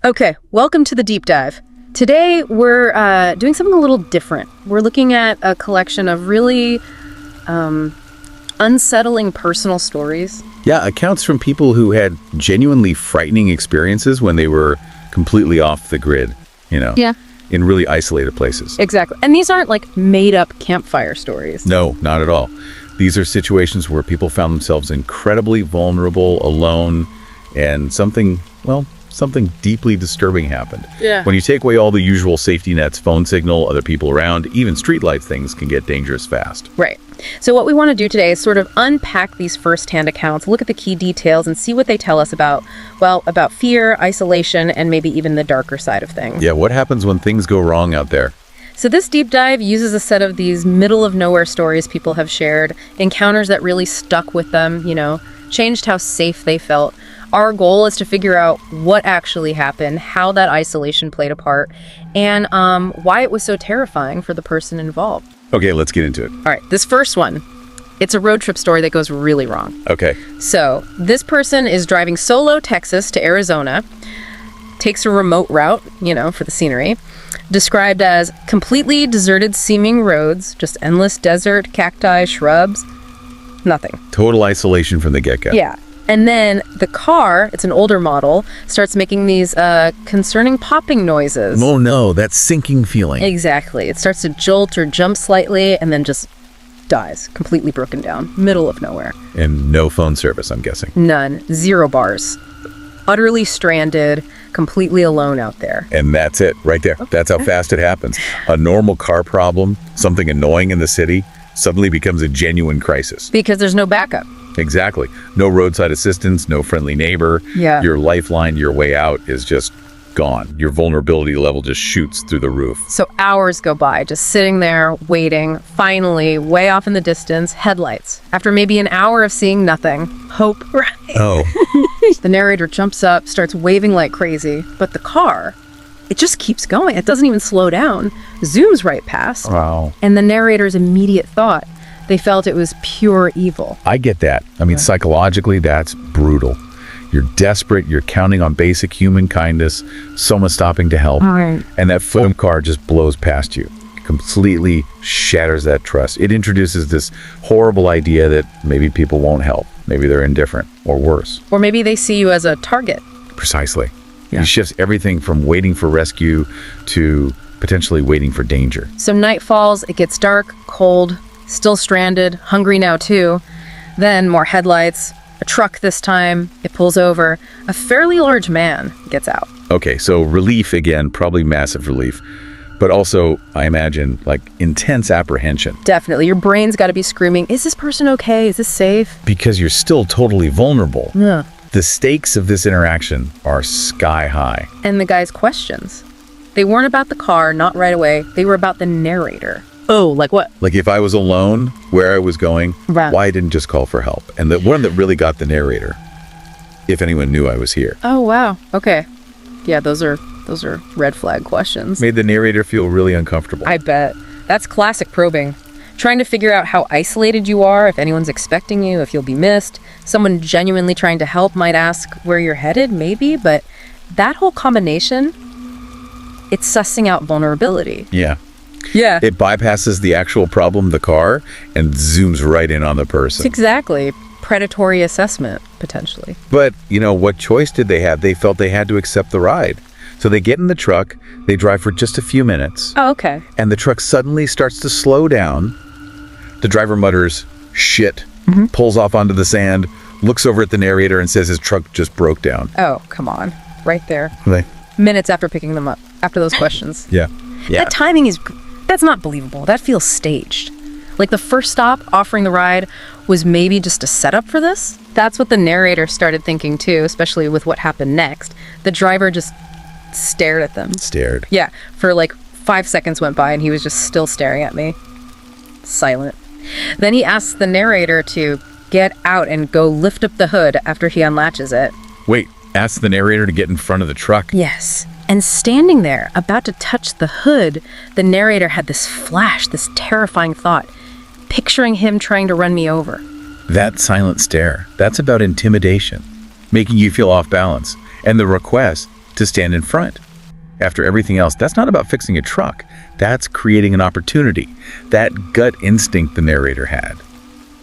Okay, welcome to the deep dive. Today we're doing something a little different. We're looking at a collection of really unsettling personal stories. Yeah, accounts from people who had genuinely frightening experiences when they were completely off the grid, Yeah. in really isolated places. Exactly. And these aren't like made up campfire stories. No, not at all. These are situations where people found themselves incredibly vulnerable, alone, and something deeply disturbing happened. Yeah. When you take away all the usual safety nets, phone signal, other people around, even streetlights, things can get dangerous fast. Right. So what we want to do today is sort of unpack these first-hand accounts, look at the key details, and see what they tell us about fear, isolation, and maybe even the darker side of things. Yeah, what happens when things go wrong out there? So this deep dive uses a set of these middle-of-nowhere stories people have shared, encounters that really stuck with them, changed how safe they felt. Our goal is to figure out what actually happened, how that isolation played a part, and why it was so terrifying for the person involved. Okay, let's get into it. All right, this first one, it's a road trip story that goes really wrong. Okay. So this person is driving solo Texas to Arizona, takes a remote route, for the scenery, described as completely deserted seeming roads, just endless desert, cacti, shrubs, nothing. Total isolation from the get-go. Yeah. And then the car, it's an older model, starts making these concerning popping noises. Oh no, that sinking feeling. Exactly. It starts to jolt or jump slightly and then just dies, completely broken down, middle of nowhere. And no phone service, I'm guessing. None. 0 bars. Utterly stranded, completely alone out there. And that's it, right there. That's how fast it happens. A normal car problem, something annoying in the city, suddenly becomes a genuine crisis. Because there's no backup. Exactly. No roadside assistance, no friendly neighbor. Yeah. Your lifeline, your way out is just gone. Your vulnerability level just shoots through the roof. So hours go by, just sitting there, waiting. Finally, way off in the distance, headlights. After maybe an hour of seeing nothing, hope, right? Oh. The narrator jumps up, starts waving like crazy, but the car, it just keeps going. It doesn't even slow down, zooms right past. Wow. And the narrator's immediate thought, they felt it was pure evil. I get that. I mean, psychologically, that's brutal. You're desperate. You're counting on basic human kindness, someone stopping to help. Right. And that foam car just blows past you, completely shatters that trust. It introduces this horrible idea that maybe people won't help. Maybe they're indifferent or worse. Or maybe they see you as a target. Precisely. Yeah. It shifts everything from waiting for rescue to potentially waiting for danger. So night falls, it gets dark, cold, still stranded, hungry now too. Then more headlights, a truck this time, it pulls over. A fairly large man gets out. Okay, so relief again, probably massive relief. But also, I imagine, like intense apprehension. Definitely, your brain's got to be screaming, is this person okay? Is this safe? Because you're still totally vulnerable. Yeah. The stakes of this interaction are sky high. And the guy's questions. They weren't about the car, not right away. They were about the narrator. Oh, like what? Like if I was alone, where I was going, Right. why I didn't just call for help? And the one that really got the narrator, if anyone knew I was here. Oh, wow. Okay. Yeah, those are red flag questions. Made the narrator feel really uncomfortable. I bet. That's classic probing. Trying to figure out how isolated you are, if anyone's expecting you, if you'll be missed. Someone genuinely trying to help might ask where you're headed, maybe, but that whole combination, it's sussing out vulnerability. Yeah. Yeah. It bypasses the actual problem, the car, and zooms right in on the person. Exactly. Predatory assessment, potentially. But, what choice did they have? They felt they had to accept the ride. So they get in the truck, they drive for just a few minutes, Oh, okay. and the truck suddenly starts to slow down. The driver mutters, "Shit," pulls off onto the sand, looks over at the narrator and says his truck just broke down. Oh, come on. Right there. Like, Minutes after picking them up, after those questions. yeah. That timing that's not believable. That feels staged. Like the first stop, offering the ride, was maybe just a setup for this? That's what the narrator started thinking too, especially with what happened next. The driver just stared at them. Stared. Yeah, for like 5 seconds went by and he was just still staring at me. Silent. Then he asks the narrator to get out and go lift up the hood after he unlatches it. Wait, ask the narrator to get in front of the truck. Yes. And standing there, about to touch the hood, the narrator had this flash, this terrifying thought, picturing him trying to run me over. That silent stare, that's about intimidation, making you feel off balance. And the request to stand in front. After everything else, that's not about fixing a truck. That's creating an opportunity. That gut instinct the narrator had.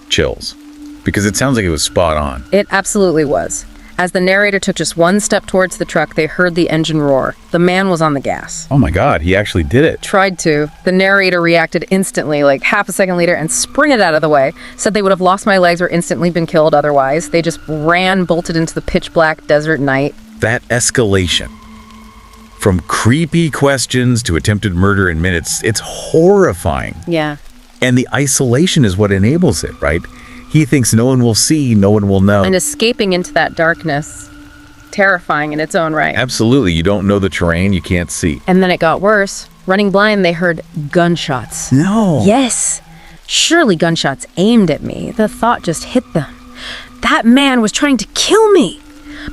Chills. Because it sounds like it was spot on. It absolutely was. As the narrator took just one step towards the truck, they heard the engine roar. The man was on the gas. Oh my God, he actually did it. Tried to. The narrator reacted instantly, like half a second later, and sprinted out of the way. Said they would have lost my legs or instantly been killed otherwise. They just ran, bolted into the pitch black desert night. That escalation. From creepy questions to attempted murder in minutes, it's horrifying. Yeah. And the isolation is what enables it, right? He thinks no one will see, no one will know. And escaping into that darkness, terrifying in its own right. Absolutely. You don't know the terrain, you can't see. And then it got worse. Running blind, they heard gunshots. No. Yes. Surely gunshots aimed at me. The thought just hit them. That man was trying to kill me.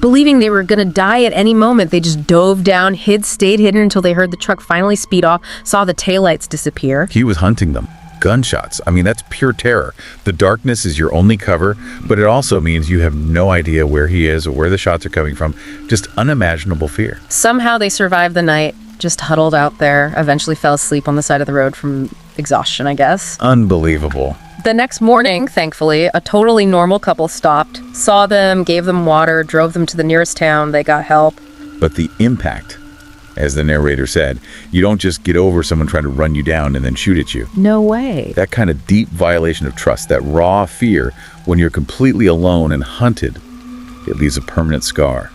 Believing they were going to die at any moment, they just dove down, stayed hidden until they heard the truck finally speed off, saw the taillights disappear. He was hunting them. Gunshots. I mean, that's pure terror. The darkness is your only cover, but it also means you have no idea where he is or where the shots are coming from. Just unimaginable fear. Somehow they survived the night, just huddled out there, eventually fell asleep on the side of the road from exhaustion, I guess. Unbelievable. The next morning, thankfully, a totally normal couple stopped, saw them, gave them water, drove them to the nearest town, they got help. But the impact, as the narrator said, you don't just get over someone trying to run you down and then shoot at you. No way. That kind of deep violation of trust, that raw fear when you're completely alone and hunted, it leaves a permanent scar.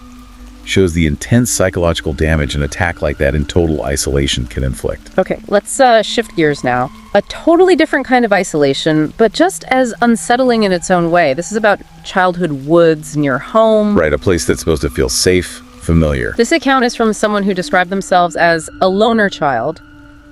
Shows the intense psychological damage an attack like that in total isolation can inflict. Okay, let's shift gears now. A totally different kind of isolation, but just as unsettling in its own way. This is about childhood woods near home. Right, a place that's supposed to feel safe, familiar. This account is from someone who described themselves as a loner child.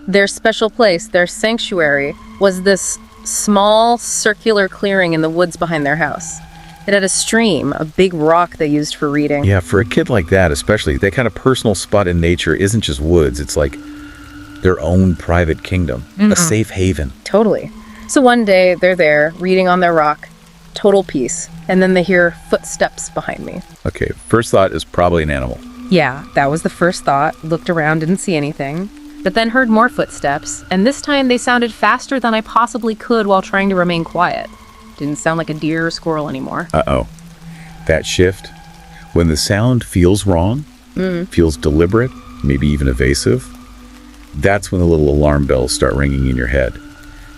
Their special place, their sanctuary, was this small circular clearing in the woods behind their house. It had a stream, a big rock they used for reading. Yeah, for a kid like that especially, that kind of personal spot in nature isn't just woods. It's like their own private kingdom, a safe haven. Totally. So one day, they're there, reading on their rock, total peace, and then they hear footsteps behind me. Okay, first thought is probably an animal. Yeah, that was the first thought. Looked around, didn't see anything. But then heard more footsteps, and this time they sounded faster than I possibly could while trying to remain quiet. Didn't sound like a deer or squirrel anymore. Uh-oh. That shift, when the sound feels wrong, feels deliberate, maybe even evasive, that's when the little alarm bells start ringing in your head.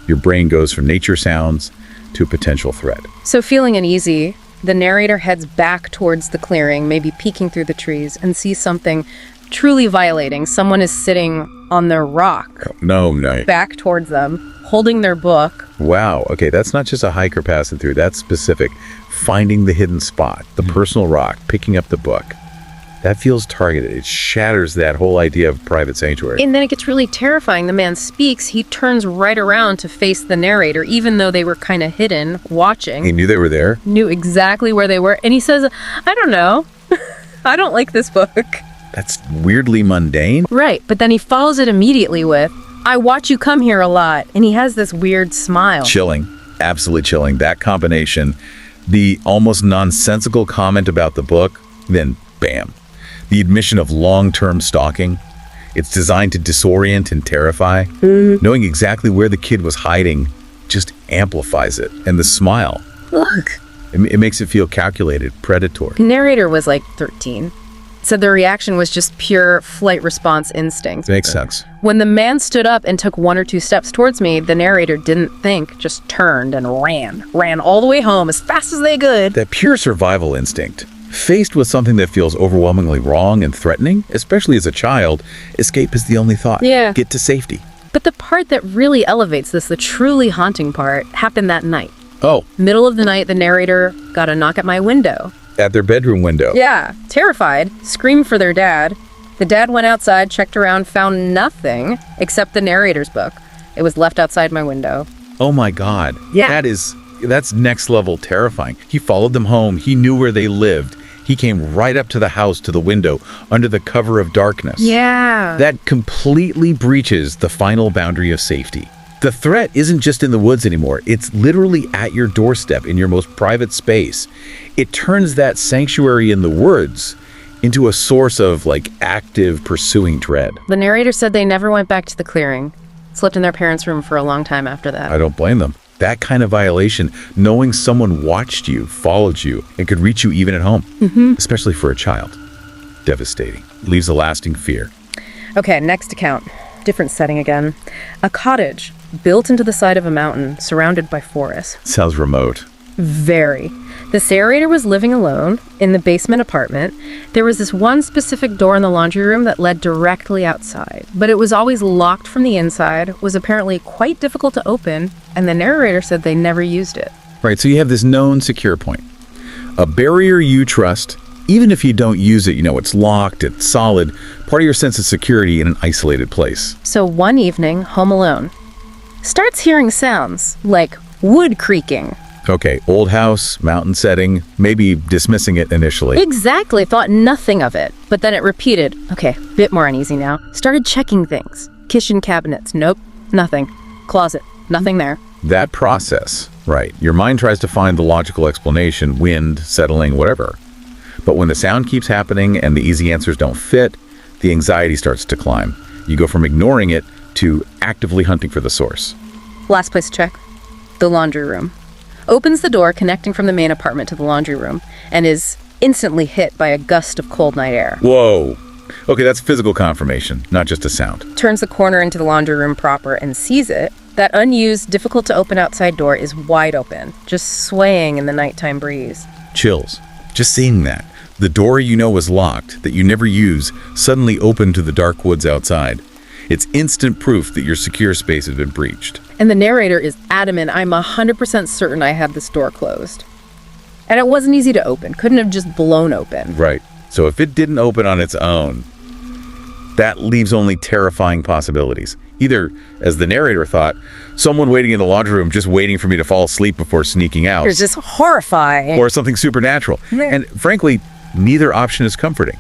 Your brain goes from nature sounds to a potential threat. So feeling uneasy, the narrator heads back towards the clearing, maybe peeking through the trees, and sees something truly violating. Someone is sitting on their rock, No. back towards them, holding their book. Wow. Okay, that's not just a hiker passing through. That's specific. Finding the hidden spot, the personal rock, picking up the book. That feels targeted. It shatters that whole idea of private sanctuary. And then it gets really terrifying. The man speaks. He turns right around to face the narrator, even though they were kind of hidden, watching. He knew they were there. Knew exactly where they were. And he says, I don't know. I don't like this book. That's weirdly mundane. Right. But then he follows it immediately with, I watch you come here a lot. And he has this weird smile. Chilling. Absolutely chilling. That combination, the almost nonsensical comment about the book, then bam. The admission of long-term stalking. It's designed to disorient and terrify. Knowing exactly where the kid was hiding just amplifies it. And the smile. Look. It makes it feel calculated, predatory. The narrator was like 13. Said the reaction was just pure flight response instinct. Makes sense. When the man stood up and took 1 or 2 steps towards me, the narrator didn't think, just turned and ran. Ran all the way home as fast as they could. That pure survival instinct. Faced with something that feels overwhelmingly wrong and threatening, especially as a child, escape is the only thought. Yeah. Get to safety. But the part that really elevates this, the truly haunting part, happened that night. Oh, Middle of the night, the narrator got a knock at my window. at their bedroom window. Yeah, terrified, screamed for their dad. The dad went outside, checked around, found nothing except the narrator's book. It was left outside my window. Oh my God. Yeah. That's next level terrifying. He followed them home. He knew where they lived. He came right up to the house, to the window, under the cover of darkness. Yeah. That completely breaches the final boundary of safety. The threat isn't just in the woods anymore. It's literally at your doorstep, in your most private space. It turns that sanctuary in the woods into a source of, like, active pursuing dread. The narrator said they never went back to the clearing. Slept in their parents' room for a long time after that. I don't blame them. That kind of violation, knowing someone watched you, followed you, and could reach you even at home, especially for a child. Devastating. Leaves a lasting fear. Okay, next account. Different setting again. A cottage built into the side of a mountain, surrounded by forests. Sounds remote. Very. The narrator was living alone in the basement apartment. There was this one specific door in the laundry room that led directly outside, but it was always locked from the inside, was apparently quite difficult to open, and the narrator said they never used it. Right, so you have this known secure point. A barrier you trust, even if you don't use it, you know it's locked, it's solid, part of your sense of security in an isolated place. So one evening, home alone, starts hearing sounds like wood creaking. Okay, old house, mountain setting, maybe dismissing it initially. Exactly, thought nothing of it. But then it repeated. Okay, bit more uneasy now. Started checking things. Kitchen cabinets, nope, nothing. Closet, nothing there. That process, right. Your mind tries to find the logical explanation, wind, settling, whatever. But when the sound keeps happening and the easy answers don't fit, the anxiety starts to climb. You go from ignoring it to actively hunting for the source. Last place to check, the laundry room. Opens the door connecting from the main apartment to the laundry room and is instantly hit by a gust of cold night air. Whoa. Okay, that's physical confirmation, not just a sound. Turns the corner into the laundry room proper and sees it. That unused, difficult to open outside door is wide open, just swaying in the nighttime breeze. Chills. Just seeing that. The door you know was locked, that you never use, suddenly opened to the dark woods outside. It's instant proof that your secure space has been breached. And the narrator is adamant, I'm 100% certain I had this door closed. And it wasn't easy to open, couldn't have just blown open. Right. So if it didn't open on its own, that leaves only terrifying possibilities. Either, as the narrator thought, someone waiting in the laundry room just waiting for me to fall asleep before sneaking out. It's just horrifying. Or something supernatural. And frankly, neither option is comforting.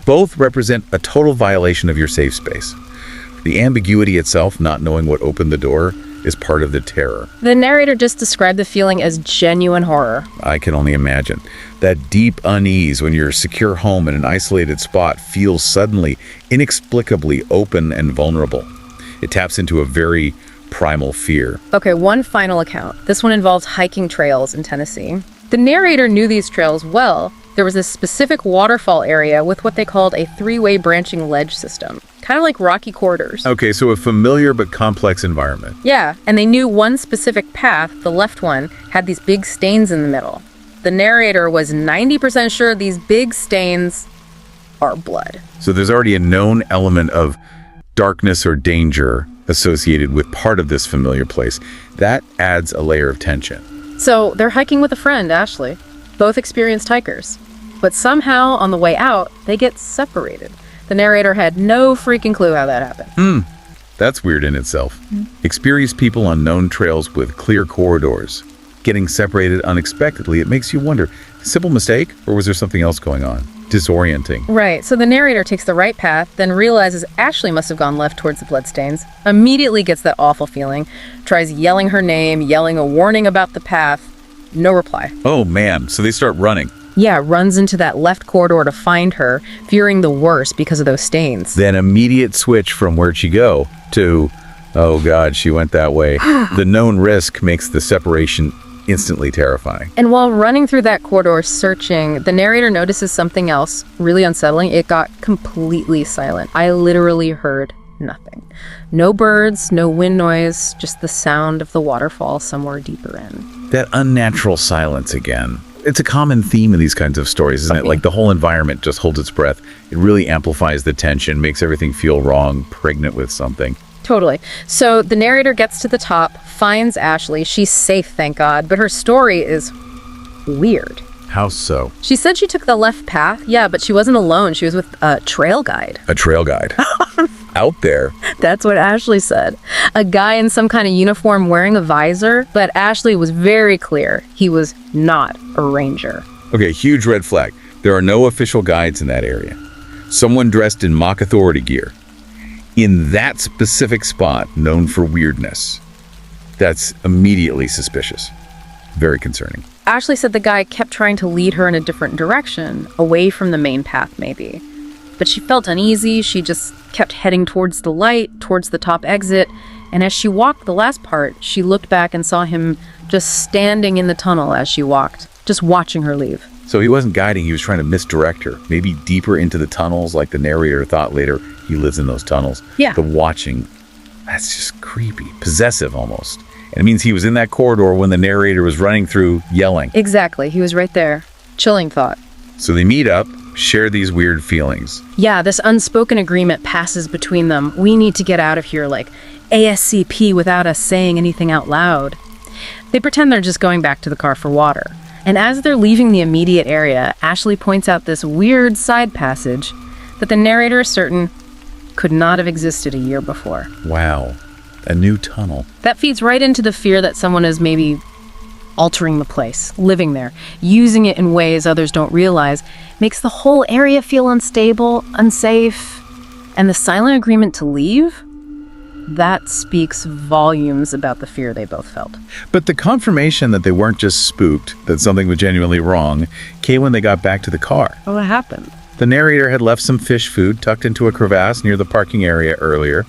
Both represent a total violation of your safe space. The ambiguity itself, not knowing what opened the door, is part of the terror. The narrator just described the feeling as genuine horror. I can only imagine. That deep unease when your secure home in an isolated spot feels suddenly, inexplicably open and vulnerable. It taps into a very primal fear. Okay, one final account. This one involves hiking trails in Tennessee. The narrator knew these trails well. There was this specific waterfall area with what they called a three-way branching ledge system. Kind of like rocky corridors. Okay, so a familiar but complex environment. Yeah, and they knew one specific path, the left one, had these big stains in the middle. The narrator was 90% sure these big stains are blood. So there's already a known element of darkness or danger associated with part of this familiar place. That adds a layer of tension. So they're hiking with a friend, Ashley. Both experienced hikers. But somehow, on the way out, they get separated. The narrator had no freaking clue how that happened. That's weird in itself. Experienced people on known trails with clear corridors getting separated unexpectedly, it makes you wonder, simple mistake, or was there something else going on? Disorienting. Right, so the narrator takes the right path, then realizes Ashley must have gone left towards the bloodstains, immediately gets that awful feeling, tries yelling her name, yelling a warning about the path, no reply. Oh man, so they start running. Yeah, runs into that left corridor to find her, fearing the worst because of those stains. Then immediate switch from where'd she go to, oh God, she went that way. The known risk makes the separation instantly terrifying. And while running through that corridor searching, the narrator notices something else really unsettling. It got completely silent. I literally heard nothing. No birds, no wind noise, just the sound of the waterfall somewhere deeper in. That unnatural silence again. It's a common theme in these kinds of stories, isn't it? Like the whole environment just holds its breath. It really amplifies the tension, makes everything feel wrong, pregnant with something. Totally. So the narrator gets to the top, finds Ashley. She's safe, thank God, but her story is weird. How so? She said she took the left path, yeah, but she wasn't alone. She was with a trail guide. A trail guide. Out there. That's what Ashley said. A guy in some kind of uniform wearing a visor, but Ashley was very clear he was not a ranger. Okay, huge red flag. There are no official guides in that area. Someone dressed in mock authority gear. In that specific spot, known for weirdness. That's immediately suspicious. Very concerning. Ashley said the guy kept trying to lead her in a different direction, away from the main path maybe. But she felt uneasy, she just kept heading towards the light, towards the top exit, and as she walked the last part, she looked back and saw him just standing in the tunnel as she walked, just watching her leave. So he wasn't guiding, he was trying to misdirect her, maybe deeper into the tunnels, like the narrator thought later he lives in those tunnels. Yeah. The watching, that's just creepy, possessive almost. And it means he was in that corridor when the narrator was running through, yelling. Exactly, he was right there. Chilling thought. So they meet up, share these weird feelings. Yeah, this unspoken agreement passes between them. We need to get out of here, like ASCP, without us saying anything out loud. They pretend they're just going back to the car for water. And as they're leaving the immediate area, Ashley points out this weird side passage that the narrator is certain could not have existed a year before. Wow, a new tunnel. That feeds right into the fear that someone is maybe altering the place, living there, using it in ways others don't realize, makes the whole area feel unstable, unsafe. And the silent agreement to leave? That speaks volumes about the fear they both felt. But the confirmation that they weren't just spooked, that something was genuinely wrong, came when they got back to the car. Oh, what happened? The narrator had left some fish food tucked into a crevasse near the parking area earlier.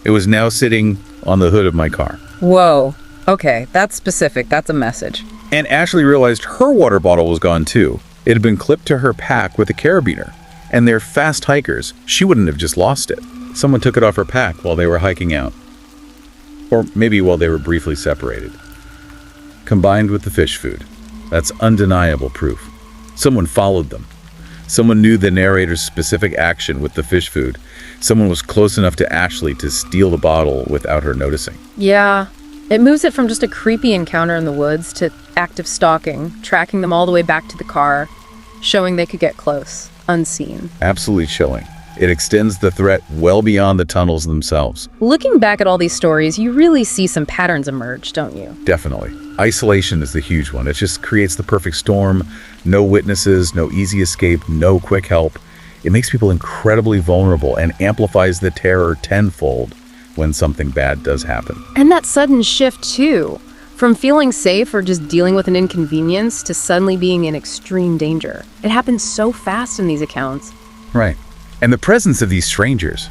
It was now sitting on the hood of my car. Whoa. Okay, that's specific. That's a message. And Ashley realized her water bottle was gone too. It had been clipped to her pack with a carabiner. And they're fast hikers. She wouldn't have just lost it. Someone took it off her pack while they were hiking out. Or maybe while they were briefly separated. Combined with the fish food. That's undeniable proof. Someone followed them. Someone knew the narrator's specific action with the fish food. Someone was close enough to Ashley to steal the bottle without her noticing. Yeah. It moves it from just a creepy encounter in the woods to active stalking, tracking them all the way back to the car, showing they could get close, unseen. Absolutely chilling. It extends the threat well beyond the tunnels themselves. Looking back at all these stories, you really see some patterns emerge, don't you? Definitely. Isolation is the huge one. It just creates the perfect storm. No witnesses, no easy escape, no quick help. It makes people incredibly vulnerable and amplifies the terror tenfold when something bad does happen. And that sudden shift, too. From feeling safe or just dealing with an inconvenience to suddenly being in extreme danger. It happens so fast in these accounts. Right. And the presence of these strangers,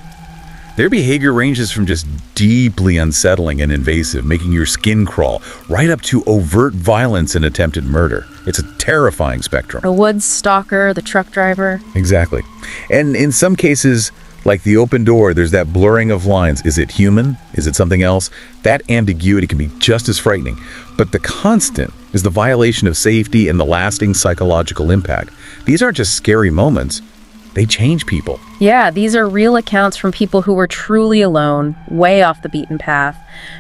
their behavior ranges from just deeply unsettling and invasive, making your skin crawl, right up to overt violence and attempted murder. It's a terrifying spectrum. The woods stalker, the truck driver. Exactly. And in some cases, like the open door, there's that blurring of lines. Is it human? Is it something else? That ambiguity can be just as frightening. But the constant is the violation of safety and the lasting psychological impact. These aren't just scary moments. They change people. Yeah, these are real accounts from people who were truly alone, way off the beaten path.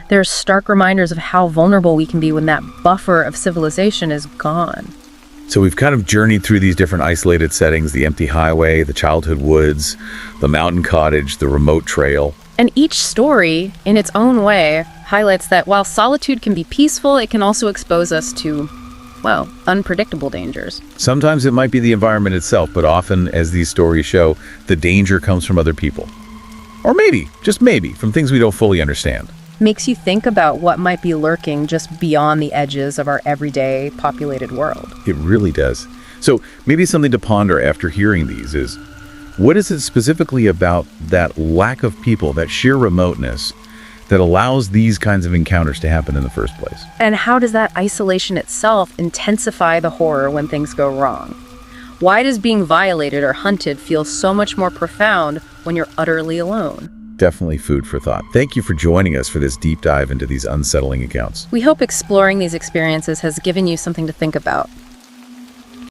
They're stark reminders of how vulnerable we can be when that buffer of civilization is gone. So we've kind of journeyed through these different isolated settings, the empty highway, the childhood woods, the mountain cottage, the remote trail. And each story, in its own way, highlights that while solitude can be peaceful, it can also expose us to, well, unpredictable dangers. Sometimes it might be the environment itself, but often, as these stories show, the danger comes from other people. Or maybe, just maybe, from things we don't fully understand. Makes you think about what might be lurking just beyond the edges of our everyday populated world. It really does. So maybe something to ponder after hearing these is, what is it specifically about that lack of people, that sheer remoteness, that allows these kinds of encounters to happen in the first place? And how does that isolation itself intensify the horror when things go wrong? Why does being violated or hunted feel so much more profound when you're utterly alone? Definitely food for thought. Thank you for joining us for this deep dive into these unsettling accounts. We hope exploring these experiences has given you something to think about.